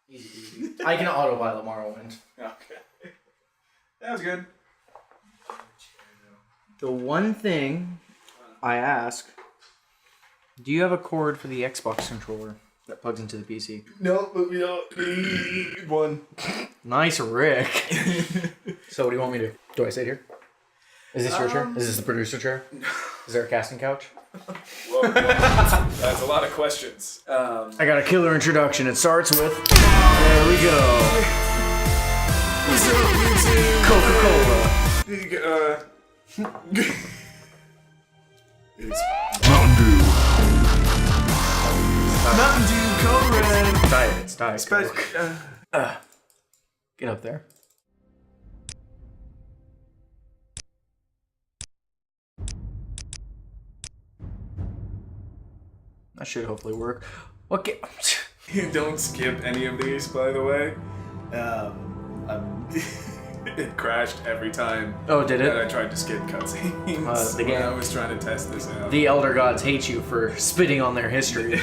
Easy. I can autopilot Morrowind. Okay. That was good. The one thing I ask, do you have a cord for the Xbox controller that plugs into the PC? No, but we don't need one. Nice, Rick. So what do you want me to do? Do I sit here? Is this your chair? Is this the producer chair? Is there a casting couch? Whoa, that's a lot of questions. I got a killer introduction. It starts with, there we go. Coca-Cola. It's Mountain Dew. Mountain Dew Code Red. It's diet. Coke. Get up there. That should hopefully work. Okay. You don't skip any of these, by the way. It crashed every time. Oh, did it? That I tried to skip cutscenes The when game. I was trying to test this out. The Elder Gods hate you for spitting on their history.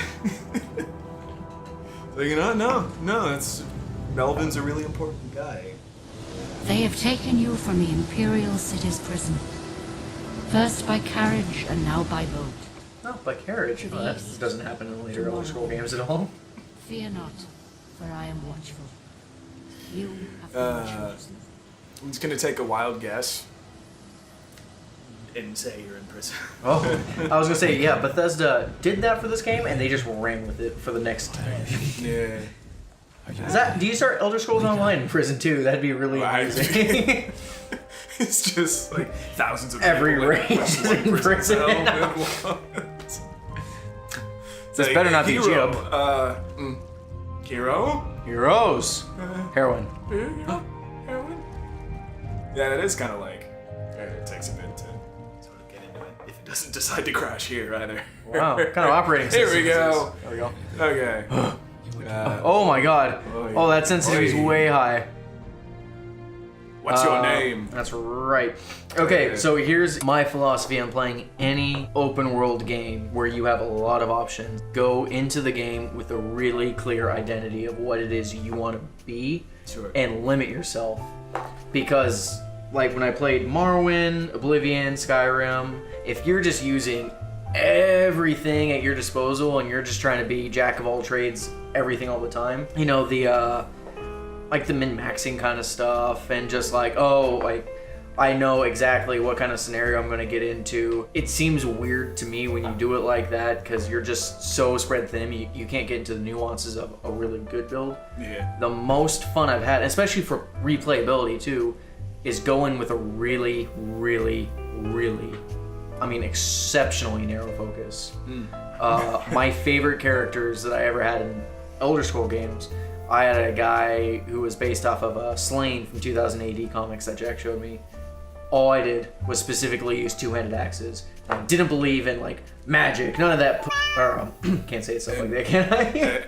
So, you know, no, it's Melvin's a really important guy. They have taken you from the Imperial City's prison. First by carriage and now by boat. Not by carriage. Well, that doesn't happen in later Elder Scroll games at all. Fear not, for I am watchful. You have been chosen. I'm just gonna take a wild guess and say you're in prison. Oh, I was gonna say, yeah, Bethesda did that for this game, and they just ran with it for the next. Yeah. Do you start Elder Scrolls Online in prison too? That'd be really amazing. It's just like thousands of Every people race is in prison. This better not be hero. Jib. Hero? Heroes. Heroin. Heroin? Yeah, that is kind of like, it takes a bit to sort of get into it. If it doesn't decide to crash here either. Wow, what kind of operating Here system we go. There we go. Okay. Oh my god. Oh, that sensitivity's way high. What's your name? That's right. Okay, so here's my philosophy on playing any open world game where you have a lot of options. Go into the game with a really clear identity of what it is you want to be, and limit yourself. Because, like when I played Morrowind, Oblivion, Skyrim, if you're just using everything at your disposal and you're just trying to be jack of all trades, everything all the time, you know, the like the min-maxing kind of stuff, and just like, oh, like I know exactly what kind of scenario I'm going to get into. It seems weird to me when you do it like that, because you're just so spread thin, you can't get into the nuances of a really good build. Yeah. The most fun I've had, especially for replayability too, is going with a really, really, really, I mean, exceptionally narrow focus. My favorite characters that I ever had in Elder Scroll games, I had a guy who was based off of Slain from 2000 AD comics that Jack showed me. All I did was specifically use two-handed axes. I didn't believe in like magic, none of that. Can't say stuff like that, can I?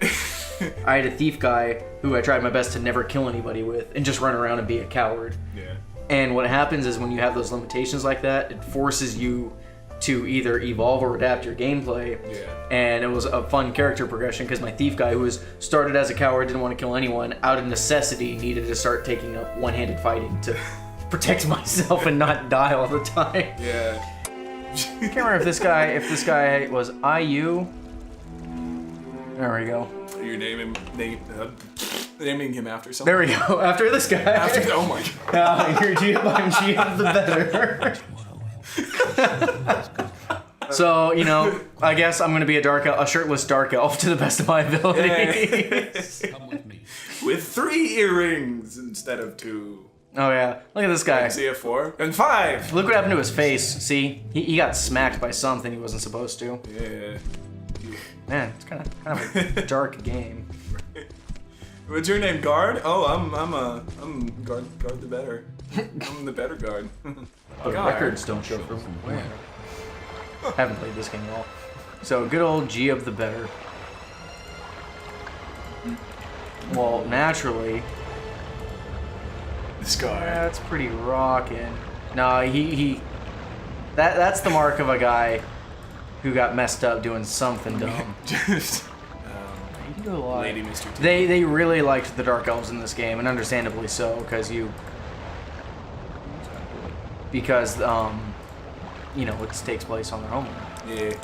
I had a thief guy who I tried my best to never kill anybody with and just run around and be a coward. Yeah. And what happens is when you have those limitations like that, it forces you to either evolve or adapt your gameplay. Yeah. And it was a fun character progression because my thief guy, who was started as a coward, didn't want to kill anyone, out of necessity needed to start taking up one-handed fighting to protect myself and not die all the time. Yeah. I can't remember if this guy was IU. There we go. You're naming him after something. There we go. After this guy. Oh my god. You're GM the better. So, you know, I guess I'm gonna be a shirtless dark elf to the best of my ability. Come with me. With 3 earrings instead of 2. Oh yeah, look at this guy. See a 4 and 5. Look what happened to his face. See, he got smacked by something he wasn't supposed to. Yeah. Man, it's kind of a dark game. What's your name, Guard? Oh, I'm Guard the better. I'm the better guard. But records don't show from where. Haven't played this game at all. So good old G of the better. Well, naturally, This guy. that's pretty rockin'. No, that's the mark of a guy who got messed up doing something dumb. Just. You can gonna lie. Lady Mr. T. They really liked the Dark Elves in this game, and understandably so, because it takes place on their homeland. Yeah.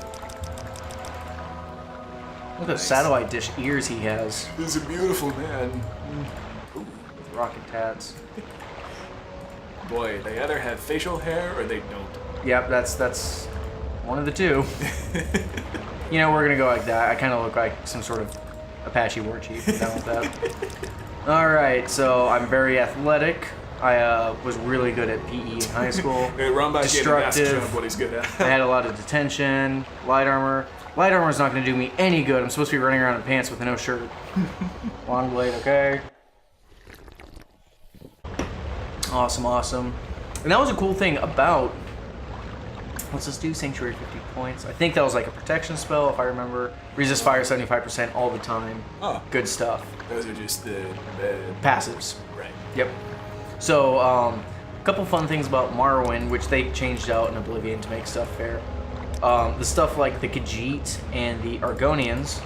Look at those satellite dish ears he has. He's a beautiful man. Ooh, rocket tats. Boy, they either have facial hair or they don't. Yep, that's one of the two. We're gonna go like that. I kind of look like some sort of Apache war chief. Down with that. All right, so I'm very athletic. I was really good at PE in high school. Destructive. What he's good at. I had a lot of detention. Light armor. Light armor is not going to do me any good. I'm supposed to be running around in pants with no shirt. Long blade, okay. Awesome. And that was a cool thing about... What's this do? Sanctuary 50 points. I think that was like a protection spell, if I remember. Resist fire 75% all the time. Oh. Good stuff. Those are just the passives. Right. Yep. So, a couple fun things about Morrowind, which they changed out in Oblivion to make stuff fair. The stuff like the Khajiit and the Argonians.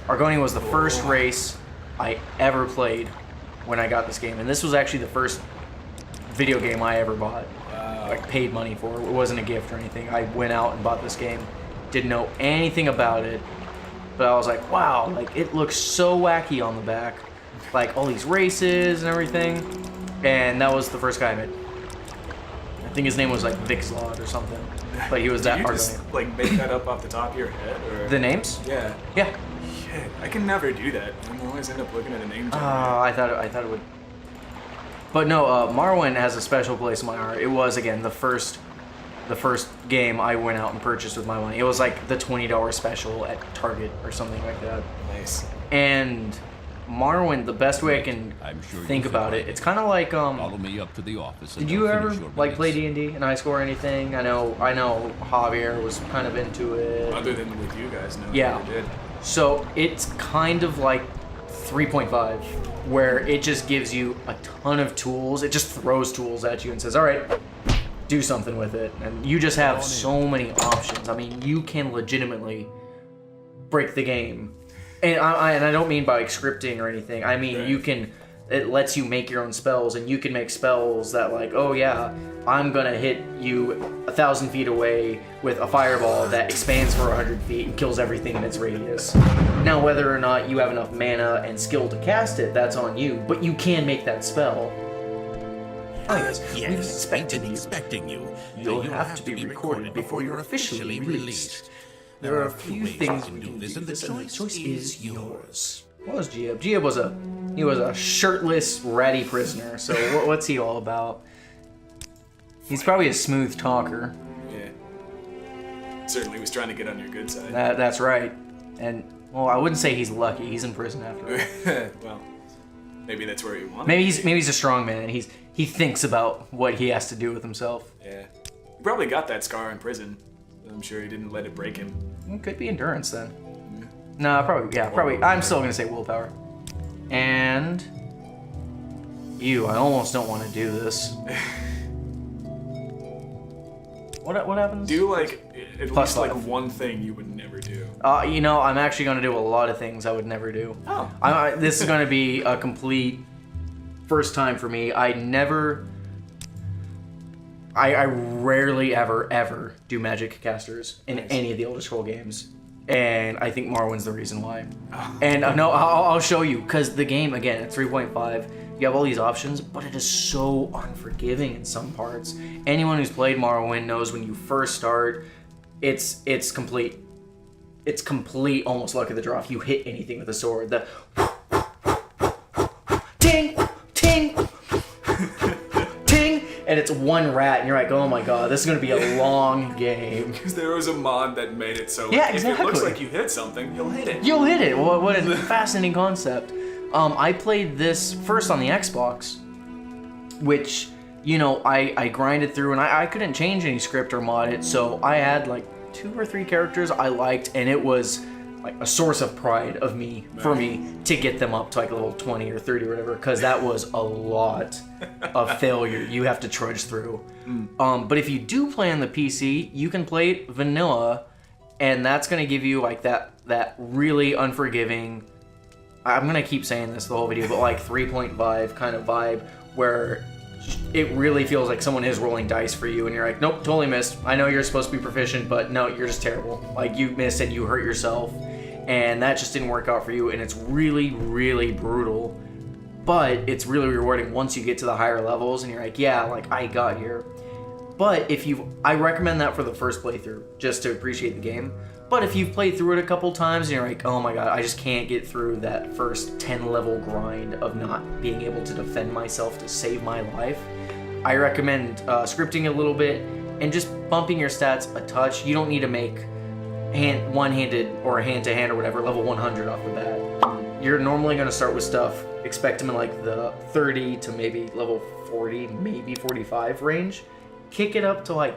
Argonian was the first race I ever played when I got this game. And this was actually the first video game I ever bought. Like, paid money for. It wasn't a gift or anything. I went out and bought this game. Didn't know anything about it. But I was like, wow, like, it looks so wacky on the back. Like, all these races and everything. And that was the first guy I met. I think his name was like Vixlod or something. But he was that Did you Argonian. just, like, make that up off the top of your head? Or? The names? Yeah. Yeah. Shit, I can never do that. I always end up looking at a name tag. I thought it would. But no, Morrowind has a special place in my heart. It was, again, the first game I went out and purchased with my money. It was like the $20 special at Target or something like that. Nice. And Morrowind, the best way I can think about it, it's kind of like Follow me up to the office. Did you ever like play D&D in high school or anything? I know Javier was kind of into it. Other than with you guys, no. Yeah. I never did. So it's kind of like 3.5, where it just gives you a ton of tools. It just throws tools at you and says, all right, do something with it. And you just have so many options. I mean, you can legitimately break the game. And I don't mean by like scripting or anything. I mean, Right. It lets you make your own spells, and you can make spells that like, oh yeah, I'm gonna hit you 1,000 feet away with a fireball that expands for 100 feet and kills everything in its radius. Now, whether or not you have enough mana and skill to cast it, that's on you, but you can make that spell. Oh yes, we've been expecting you. You'll have to be recorded before you're officially released. There are a few things we can do, and the choice is yours. What was Giab? Giab was a shirtless, ratty prisoner. So what's he all about? He's probably a smooth talker. Yeah. Certainly was trying to get on your good side. That's right. And well, I wouldn't say he's lucky. He's in prison after all. Well, maybe that's where he wanted. Maybe he's a strong man. He thinks about what he has to do with himself. Yeah. He probably got that scar in prison. I'm sure he didn't let it break him. It could be endurance then. No, probably. I'm still gonna say willpower. And I almost don't want to do this. What happens? Do like at Plus least like 5. one thing you would never do. I'm actually gonna do a lot of things I would never do. Oh. This is gonna be a complete first time for me. I rarely ever do magic casters in any of the Elder Scroll games. And I think Morrowind's the reason why. And no, I'll show you, because the game, again, at 3.5, you have all these options, but it is so unforgiving in some parts. Anyone who's played Morrowind knows when you first start, it's complete. It's complete, almost luck of the draw. If you hit anything with a sword, the ting, ting, ting, and it's one rat, and you're like, oh my god, this is gonna be a long game. Because there was a mod that made it so Yeah, if exactly. it looks like you hit something, you'll hit it. You'll hit it. What a fascinating concept. I played this first on the Xbox, which, I grinded through, and I couldn't change any script or mod it, so I had like 2 or 3 characters I liked, and it was like a source of pride for me to get them up to like level 20 or 30 or whatever, because that was a lot of failure you have to trudge through. But if you do play on the PC, you can play it vanilla, and that's going to give you like that really unforgiving I'm gonna keep saying this the whole video, but like 3.5 kind of vibe where it really feels like someone is rolling dice for you and you're like, nope, totally missed. I know you're supposed to be proficient, but no, you're just terrible. Like you missed and you hurt yourself and that just didn't work out for you, and it's really, really brutal. But it's really rewarding once you get to the higher levels and you're like, yeah, like I got here. But I recommend that for the first playthrough, just to appreciate the game. But if you've played through it a couple times and you're like, oh my god, I just can't get through that first 10 level grind of not being able to defend myself to save my life, I recommend scripting a little bit and just bumping your stats a touch. You don't need to make one-handed or hand-to-hand or whatever level 100 off the bat. You're normally going to start with stuff, expect them in like the 30 to maybe level 40, maybe 45 range. Kick it up to like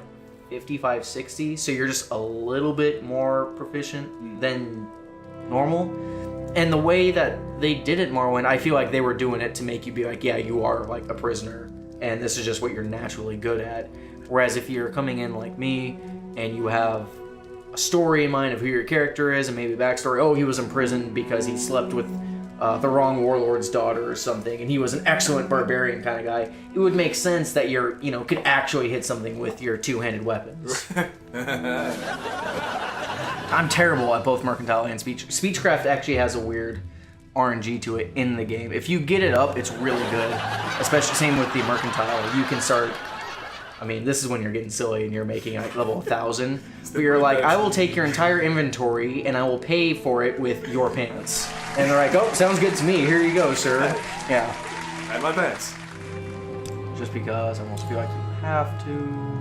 55, 60, so you're just a little bit more proficient than normal. And the way that they did it, Morrowind, I feel like they were doing it to make you be like, yeah, you are like a prisoner, and this is just what you're naturally good at. Whereas if you're coming in like me, and you have a story in mind of who your character is, and maybe backstory, oh, he was imprisoned because he slept with the wrong warlord's daughter or something, and he was an excellent barbarian kind of guy, it would make sense that you're, could actually hit something with your two-handed weapons. I'm terrible at both mercantile and speech. Speechcraft actually has a weird RNG to it in the game. If you get it up, it's really good. Especially same with the mercantile. You can start, this is when you're getting silly and you're making like level 1,000. But you're like, I will take your entire inventory and I will pay for it with your pants. And they're like, oh, sounds good to me. Here you go, sir. Yeah. I have my pants. Just because I almost feel like you have to.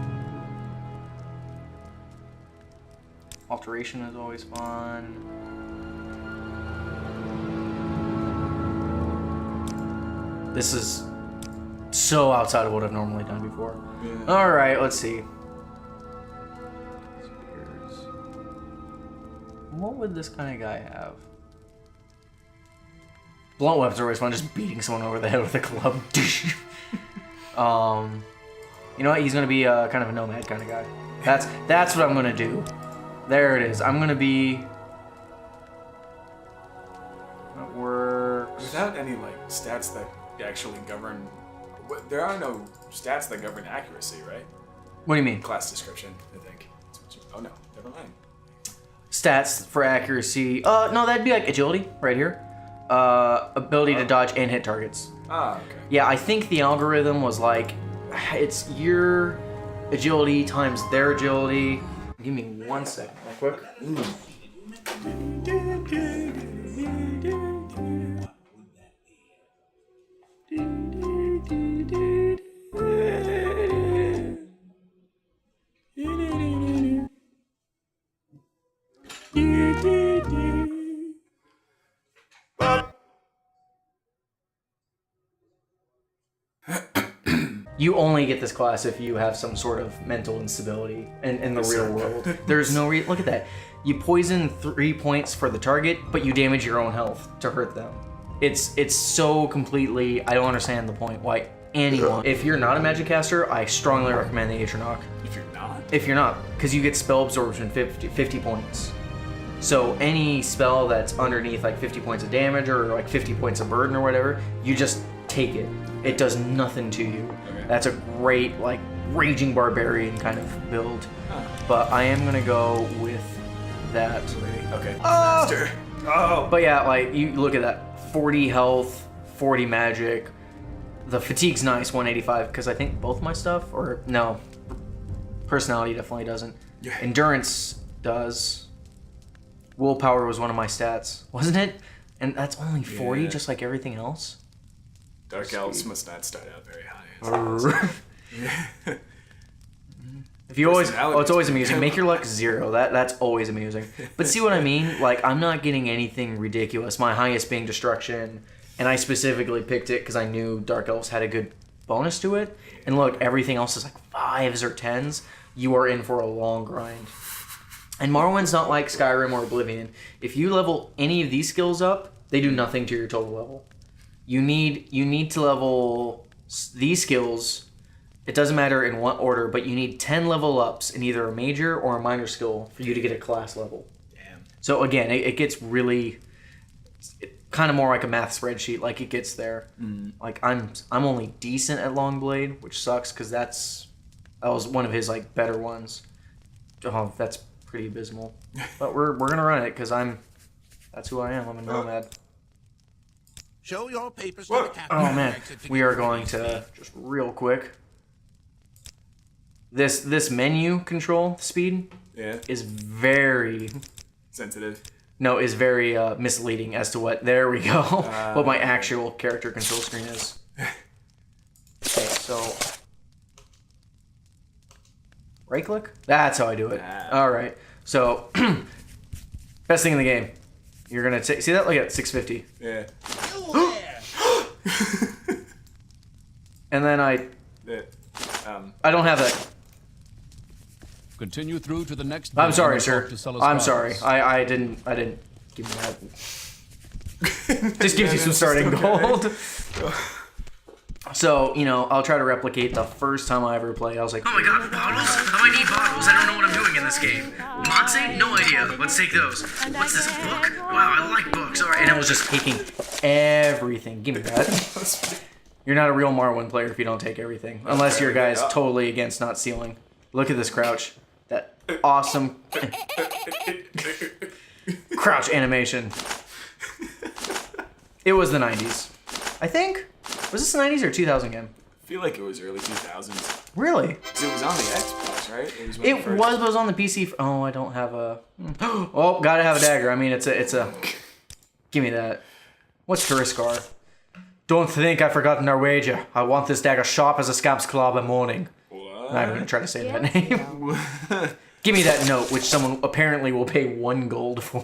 Alteration is always fun. This is so outside of what I've normally done before. Yeah. All right, let's see. What would this kind of guy have? Blunt weapons are always fun, just beating someone over the head with a club. You know what? He's gonna be kind of a nomad kind of guy. That's what I'm gonna do. There it is. I'm gonna be. That works. Without any stats that actually govern. There are no stats that govern accuracy, right? What do you mean? Class description, I think. Oh no, never mind. Stats for accuracy. No, that'd be like agility right here. Ability to dodge and hit targets. Ah, okay. Yeah, I think the algorithm was like, it's your agility times their agility. Give me 1 second, real quick. You only get this class if you have some sort of mental instability in the real world. There's no look at that. You poison 3 points for the target, but you damage your own health to hurt them. It's so completely, I don't understand the point why anyone, if you're not a magic caster, I strongly recommend the Atronach. If you're not, because you get spell absorption 50 points. So any spell that's underneath like 50 points of damage or like 50 points of burden or whatever, you just take it. It does nothing to you. Okay. That's a great like raging barbarian kind of build. Huh. But I am gonna go with that. Okay. Master. Oh. But yeah, like you look at that, 40 health, 40 magic. The fatigue's nice, 185, because I think both my stuff, or no, personality definitely doesn't. Yeah. Endurance does. Willpower was one of my stats, wasn't it? And that's only 40, just like everything else. Dark elves must not start out very high. If you always, it's always amusing. Make your luck 0. That's always amusing. But see what I mean? Like I'm not getting anything ridiculous. My highest being destruction, and I specifically picked it because I knew Dark Elves had a good bonus to it. And look, everything else is like 5s or 10s. You are in for a long grind. And Morrowind's not like Skyrim or Oblivion. If you level any of these skills up, they do nothing to your total level. You need to level these skills. It doesn't matter in what order, but you need 10 level ups in either a major or a minor skill for you to get a class level. Damn. So again, it gets really... kind of more like a math spreadsheet. Like it gets there. Like I'm only decent at long blade, which sucks because that was one of his like better ones. Oh, that's pretty abysmal. But we're gonna run it because that's who I am. I'm a nomad. Show your papers to the captain. Oh man, we are going to just real quick. This menu control speed is very sensitive. No, is very misleading as to what. There we go. What my actual character control screen is. Okay, so right click. That's how I do it. All right. So best thing in the game. You're gonna see that like at 650. Yeah. And then I don't have that. Continue through to the next. I'm sorry, building sir. to sell us I'm cars. sorry. I didn't give me that. Just gives you some starting gold. So, I'll try to replicate the first time I ever played. I was like, oh my god, bottles? How do I need bottles? I don't know what I'm doing in this game. Monty? No idea. Let's take those. What's this, book? Wow, I like books. All right. And it was just taking everything. Give me that. You're not a real Morrowind player if you don't take everything. Unless your guy's totally against not stealing. Look at this crouch. That awesome crouch animation. It was the 90s. I think. Was this the 90s or 2000 game? I feel like it was early 2000s. Really? 'Cause it was on the Xbox, right? It was. It was, but it was on the PC. Oh, I don't have a. Oh, gotta have a dagger. I mean, it's a. Give me that. What's Turiskar? Don't think I've forgotten our wager. I want this dagger sharp as a scamp's claw by morning. What? I'm not even gonna try to say that name. Give me that note, which someone apparently will pay 1 gold for.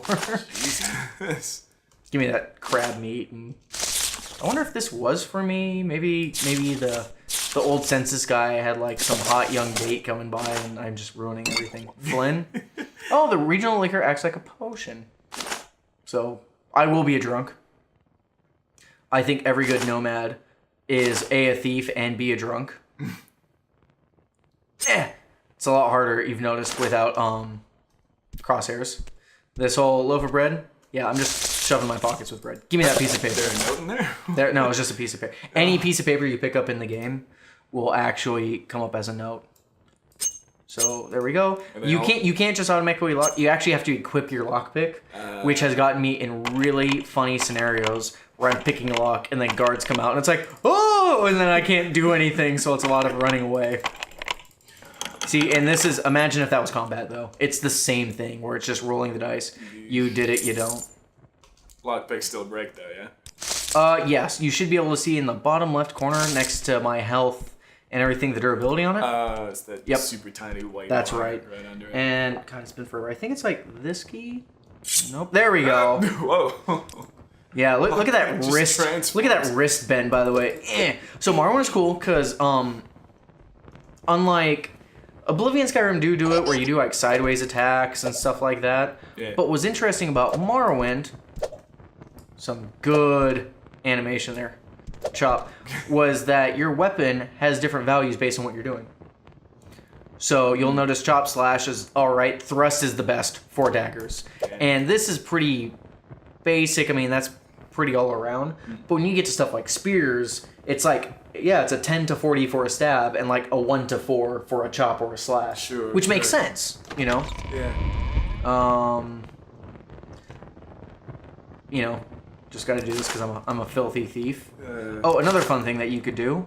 Jesus. Give me that crab meat. And I wonder if this was for me. Maybe the old census guy had like some hot young date coming by, and I'm just ruining everything. Flynn. Oh, the regional liquor acts like a potion. So I will be a drunk. I think every good nomad is A, a thief, and B, a drunk. It's a lot harder, you've noticed, without crosshairs. This whole loaf of bread, yeah, I'm just shoving my pockets with bread. Give me that piece of paper. Is there a note in there? No, it's just a piece of paper. Any piece of paper you pick up in the game will actually come up as a note. So there we go. You can't just automatically lock. You actually have to equip your lockpick, which has gotten me in really funny scenarios where I'm picking a lock and then guards come out and it's like, oh, and then I can't do anything. So it's a lot of running away. See, and this is, imagine if that was combat though. It's the same thing where it's just rolling the dice. You did it, you don't. Lockpicks still break though, yeah? Yes, you should be able to see in the bottom left corner next to my health and everything, the durability on it. It's that super tiny white That's bar right. under it. And, God, it's been forever. I think it's like this key. Nope. There we go. Whoa. Yeah, look at that Just wrist. transforms. Look at that wrist bend, by the way. So Morrowind is cool because, unlike Oblivion, Skyrim do it where you do like sideways attacks and stuff like that. Yeah. But what's interesting about Morrowind, some good animation there, chop, was that your weapon has different values based on what you're doing. So you'll notice chop slash is alright, thrust is the best for daggers. And this is pretty basic, I mean that's pretty all around. But when you get to stuff like spears, it's like, yeah, it's a 10 to 40 for a stab and like a 1 to 4 for a chop or a slash. Sure, which makes sense, you know? Yeah. You know, just gotta do this because I'm a filthy thief. Oh, another fun thing that you could do.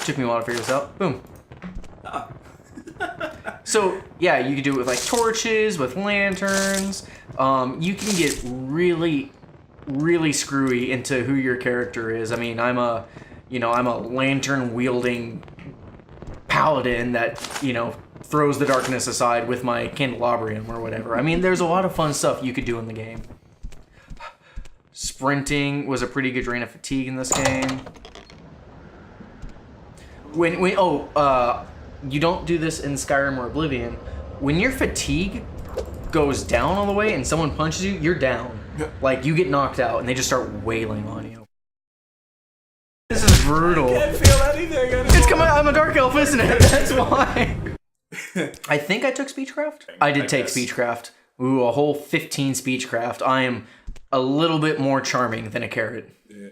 Took me a while to figure this out. Boom. So, yeah, you could do it with like torches, with lanterns. You can get really, really screwy into who your character is. I mean, I'm a lantern wielding paladin that, throws the darkness aside with my candelabrum or whatever. I mean, there's a lot of fun stuff you could do in the game. Sprinting was a pretty good drain of fatigue in this game. You don't do this in Skyrim or Oblivion. When your fatigue goes down all the way and someone punches you, you're down. Like, you get knocked out and they just start wailing on you. This is brutal. I can't feel anything. It's coming. I'm a dark elf, isn't it? That's why. I think I took Speechcraft. I did take guess. Speechcraft. Ooh, a whole 15 Speechcraft. I am a little bit more charming than a carrot. Yeah.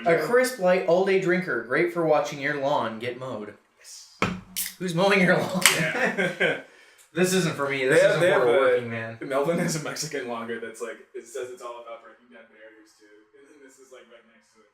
A crisp, light, all-day drinker, great for watching your lawn get mowed. Who's mowing your lawn? Yeah. This isn't for me. This isn't for a working man. Melvin has a Mexican lager that's like, it says it's all about breaking down barriers too. And then this is like right next to it.